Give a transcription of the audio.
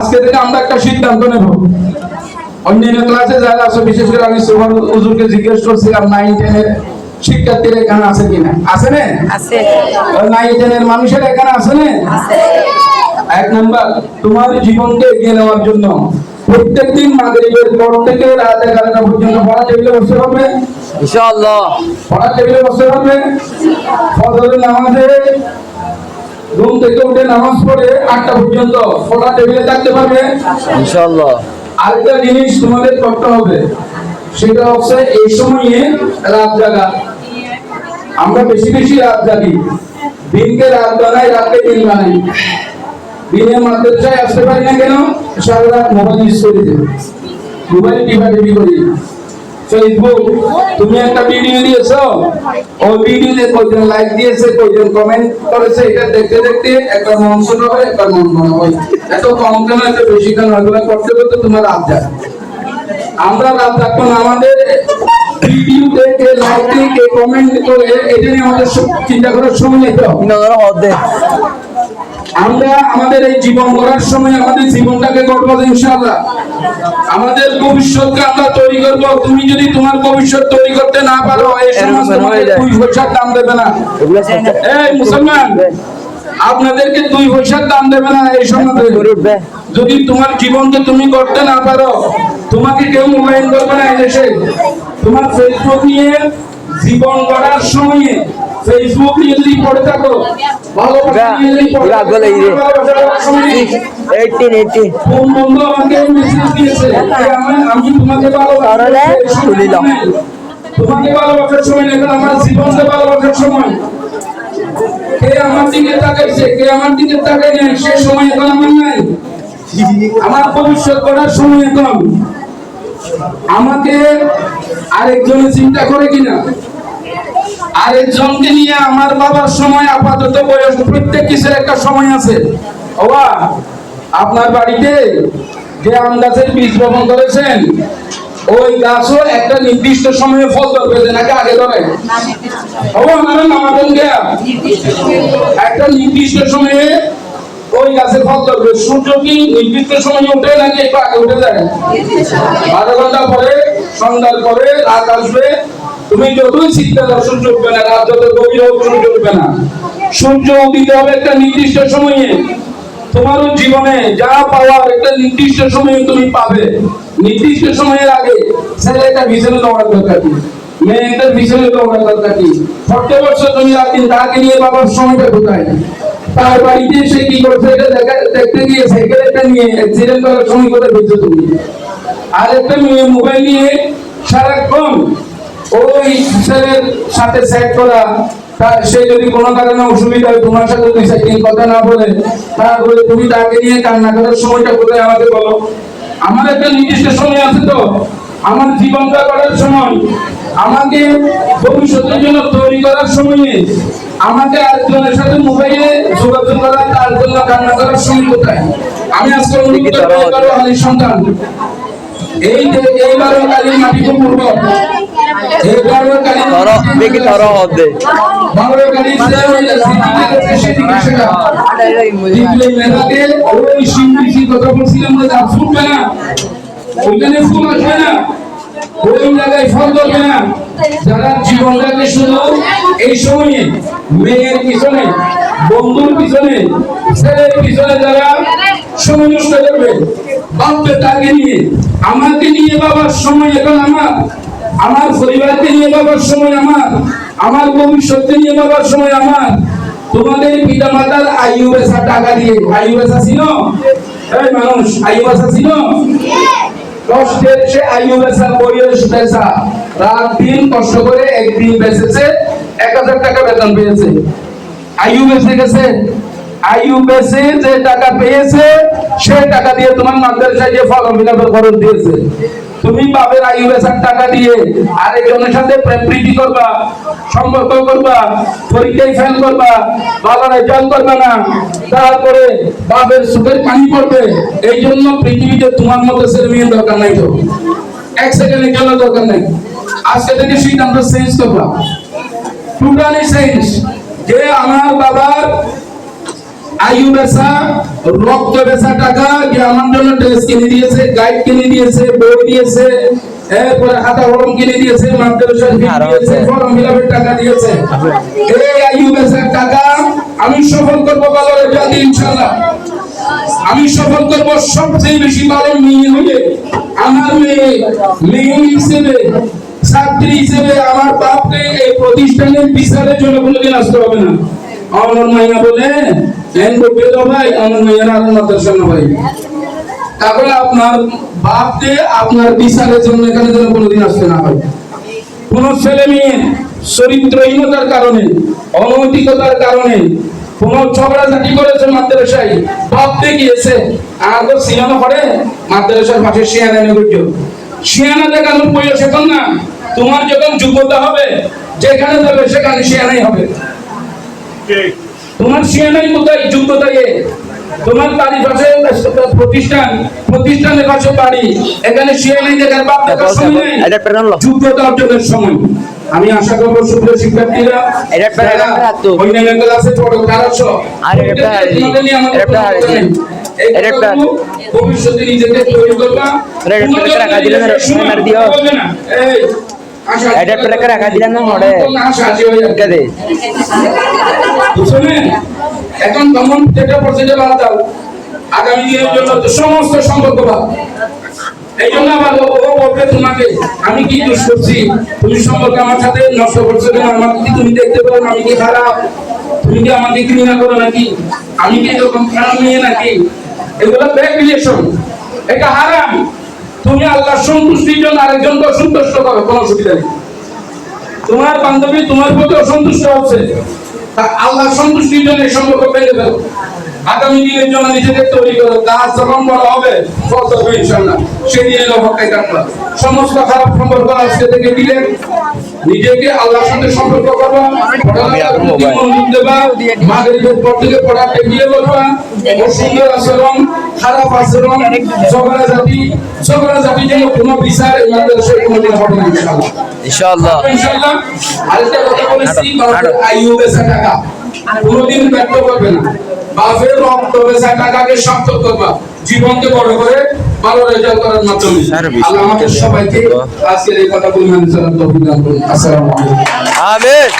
আজকে থেকে আমরা একটা সিদ্ধান্ত নেব। অন্যান্য ক্লাসে যারা আছে, বিশেষ করে আমি সুবহান হুজুরকে জিজ্ঞেস করছিলাম 9-10 এর শিক্ষার্থীরা এখানে আছে কিনা? আছে না? আছে। 9-10 এর মানুষের এখানে আছে না? আছে। এক নাম্বার, তোমার জীবনকে এগিয়ে নেওয়ার জন্য প্রত্যেকদিন মাগরিবের পর থেকে রাত 11টা পর্যন্ত পড়া টেবিলে বসতে হবে ইনশাআল্লাহ। পড়া টেবিলে বসতে হবে। ফজরের নামাজে ঘুম থেকে উঠে নামাজ পড়ে 8টা পর্যন্ত পড়া টেবিলে থাকতে পারবে ইনশাআল্লাহ। আরেকটা জিনিস তোমাদের করতে হবে, সেটা হচ্ছে এই সময়ে রাত জাগা। আমরা বেশি বেশি রাত জাগি, দিনকে রাত বানাই, রাতকে দিন বানাই। দিনে মাদ্রাসায় আসতে পারি না কেন? সারা রাত মোবাইল ইউজ করি, মোবাইল টিপি করি। ফেসবুক, তুমি একটা ভিডিও দিয়েছো, ওই ভিডিওতে কয়জন লাইক দিয়েছে, কয়জন কমেন্ট করেছে, এটা দেখতে দেখতে একটা মন ছোট হয়, একটা মন বড় হয়। এত কম কেন, এত বেশি কেন? এগুলো করতে করতে তোমার রাত যায়। আমরা রাত থাকবো না, আমাদের ভিডিও দেখে লাইক দিয়ে কমেন্ট করে এটা নিয়ে আমাদের চিন্তা করার সময় নেই। তো আমরা আমাদের এই জীবন গড়ার সময় আমাদের জীবনটাকে গড়বো ইনশাআল্লাহ। আমাদের ভবিষ্যৎকে আমরা তৈরি করব। তুমি যদি তোমার ভবিষ্যৎ তৈরি করতে না পারো, এই সমাজ তোমাকে 2 পয়সার দাম দেবে না। এই মুসলমান, আপনাদেরকে 2 পয়সার দাম দেবে না এই সমাজে। যদি তোমার জীবনকে তুমি করতে না পারো, তোমাকে কেউ মূল্যায়ন করবে না এই দেশে। তোমার ফেসবুক নিয়ে জীবন গড়ার সময়ে ফেসবুক নিয়ে যদি পড়ে থাকো, ভালো আমি তোমাকে ভালোবাসার সময় না, আমার জীবনকে ভালোবাসার সময়। কে আমার দিকে তাকাইছে, কে আমার দিকে তাকাই নাই, সে সময় এখন আমার নাই। আমার ভবিষ্যৎ করার সময় এখন। আমাকে আরেকজনের চিন্তা করে কিনা, আরেকজনকে নিয়ে আমার বাবার সময় আপাতত বয়স, প্রত্যেক কিছুর একটা সময় আছে। বাবা, আপনার বাড়িতে যে আম গাছের বীজ বপন করেছেন, ওই গাছও একটা নির্দিষ্ট সময়ে ফল ধরবে নাকি আগে ধরে? একটা নির্দিষ্ট সময়ে ওই গাছে ফল ধরবে। সূর্য কি নির্দিষ্ট সময়ে উঠে নাকি একটু আগে উঠে যায়? 12 ঘন্টা পরে, সন্ধ্যার পরে রাত আসবে। তুমি যতই চিন্তা করো, সূর্য উঠবে না। রাত যত গভীর হোক, সূর্য উঠবে না। সূর্য উদিত হবে একটা নির্দিষ্ট সময়ে। তোমার জীবনে যা পাওয়ার একটা নির্দিষ্ট সময়ে তুমি পাবে। নির্দিষ্ট সময়ের আগে ছেলেটা পিছনে দৌড়ার দরকার কি, মেয়েটার পিছনে দৌড়ার দরকার কি? 40 বছর তুমি রাখেন, তাকে নিয়ে বাবার সময়টা কোথায়? তার বাড়িতে সে কি করছে এটা দেখতে গিয়ে সাইকেলটা নিয়ে অ্যাক্সিডেন্ট করার সময় কোথায় পেয়েছো তুমি? আর একটা মেয়ে মোবাইল নিয়ে সারাক্ষণ ওই ছেলের সাথে সেট করা। সে যদি কোনো কারণে অসুবিধা হয়, তোমার সাথে 2 সেকেন্ড কথা না বলে, তারপরে তুমি তাকে নিয়ে কান্না করার সময়টা কোথায় আমাকে বলো। আমার একটা নির্দিষ্ট সময় আছে তো, আমার জীবনটা করার সময়, আমাকে ভবিষ্যতের জন্য তৈরি করার সময়ে, আমাকে আরেকজনের সাথে মোবাইলে যোগাযোগ করা, তার জন্য কান্না করার সময় কোথায়? আমি আজকে অনুরোধ করবো আলীর সন্তান, এইবারও কালী মাটি করবো, এইবারও কালী কথা বলছিলাম যে ফুটবে না, ওইখানে ফুল আসবে না, ওই জায়গায় ফল ধরবে না। যারা জীবনটাকে শুধু এই সময়ে মেয়ের পিছনে, বন্ধুর পিছনে, ছেলের পিছনে যারা সময় নষ্ট করবে, বাপকে তাকে নিয়ে, আমাকে নিয়ে বাবার সময় এখন আমার, আমার পরিবারকে নিয়ে বাবার সময় আমার, আমার ভবিষ্যৎকে নিয়ে বাবার সময় আমার। তোমাদের পিতা মাতার আয়ু বেচা টাকা দিয়ে, আয়ু বেচা ছিল এই মানুষ, আয়ু বেচা ছিল কষ্টের, সে আয়ু বেচা, বয়স বেচা, রাত দিন কষ্ট করে একদিন বেঁচেছে, 1000 টাকা বেতন পেয়েছে। আয়ু বেঁচে গেছে। আয়ু বেঁচে যে টাকা পেয়েছে, সে টাকা দিয়ে তোমার মাদ্রাসায় যে ফর্ম ফিলাপের খরচ দিয়েছে। তুমি বাপের আয়ু বেচার টাকা দিয়ে আরেকজনের সাথে প্রেম প্রীতি করবা, সম্পর্ক করবা, পরীক্ষায় ফেল করবা, ভালো রেজাল্ট করবা না, তারপরে বাপের সুখের পানি পড়বে। এই জন্য পৃথিবীতে তোমার মতো ছেলে মেয়ে দরকার নাই। তো 1 সেকেন্ডের জন্য দরকার নাই। আজকে থেকে সিদ্ধান্ত চেঞ্জ করবা, টোটালি চেঞ্জ। যে আমার বাবার আয়ু বেচা, রক্ত বেচা টাকা যে আমার জন্য ড্রেস কিনে দিয়েছে, গাইড কিনে দিয়েছে, বই দিয়েছে, এরপরে খাতা কলম কিনে দিয়েছে, মাদ্রাসার ফি দিয়েছে, ফর্ম ফিলাপের টাকা দিয়েছে। এই আয়ু বেচার টাকা আমি সফল করবো ভালো রেজাল্ট ইনশাআল্লাহ। আমি সফল করবো সবচেয়ে বেশি ভালো মেয়ে হয়ে। আমার মেয়ে হিসেবে, ছাত্রী হিসেবে আমার বাপকে এই প্রতিষ্ঠানের বিচারের জন্য কোনোদিন আসতে হবে না। আমার মাইয়া বলে ভাই আমার মাইয়ারা মাদ্রাসা না ভাই, তাহলে আপনার বাপকে আপনার বিচারের জন্য এখানে যেন কোনোদিন আসতে না হয়। কোন ছেলে মেয়ে চরিত্রহীনতার কারণে, অনৈতিকতার কারণে কোন ঝগড়াঝাটি করেছে মাদ্রাসায়, বাপ দেখিয়েছে আর তো সিনেমা করে মাদ্রাসার পাশে শিয়ানা নেগর্য শিয়ানা দেখানোর বয়স এখন না। তোমার যখন যোগ্যতা হবে যেখানে যাবে সেখানে শিয়ানাই হবে। তোমার শিয়ানাই কোথায়? যোগ্যতায়। তোমার বাড়ির পাশে প্রতিষ্ঠানের পাশে বাড়ি, এখানে শিয়ানাই দেখার বাপ দেখার সময় নেই, যোগ্যতা অর্জনের সময়। আমি আশা করব সুপ্রিয় শিক্ষার্থীরা অন্যান্য ক্লাসে পড়ো ভবিষ্যতে নিজেকে তৈরি করবা। এখন তখন যেটা পর্যায়ে বাদ দাও, আগামী দিনের জন্য সমস্ত সম্পর্ক বাদ। এই জন্য আবার ও বলবে তোমাকে আমি কি দোষ করছি, তুমি সম্পর্ক আমার সাথে নষ্ট করছো কেন, আমাকে কি তুমি দেখতে পারো আমি কি খারাপ, তুমি কি আমাকে ঘৃণা করো নাকি, আমি কি এরকম খারাপ মেয়ে নাকি? এগুলো ব্যাক রিলেশন, এটা হারাম। তুমি আল্লাহ সন্তুষ্টির জন্য আরেকজনকে অসন্তুষ্ট করো, কোনো অসুবিধা নেই। তোমার বান্ধবী তোমার প্রতি অসন্তুষ্ট হচ্ছে, আল্লাহ সন্তুষ্টির জন্য এই সম্পর্ক ভেঙে ফেলো। আগামী দিনের জন্য নিজেকে তৈরি করো, কাজ যখন বড় হবে ইনশাআল্লাহ সেই দিনের অপেক্ষায় থাকবা। সমস্ত খারাপ সম্পর্ক আজকে থেকে দিলে নিজেকে আল্লাহর সাথে সম্পর্ক করবা, মনোযোগ দেবা, মাগরিবের পর থেকে পড়া টেবিলে বসবা, অসুন্দর আচরণ, খারাপ আচরণ, ঝগড়াঝাটি যেন কোনো বিচার এই মাদ্রাসায় কোনোদিন হবে না ইনশাআল্লাহ। ইনশাআল্লাহ। আরেকটা কথা বলেছি, আইয়ুব বেচা টাকা কোনোদিন ব্যর্থ করবে না। বাপের রক্ত বেচা টাকাকে সার্থক করবা, জীবনকে বড় করে ভালো রেজাল্ট করার মাধ্যমে। আল্লাহ আমাদের সবাইকে আজকের এই কথা বলে মানতে তৌফিক দান করুন। আসসালামু আলাইকুম। আমিন।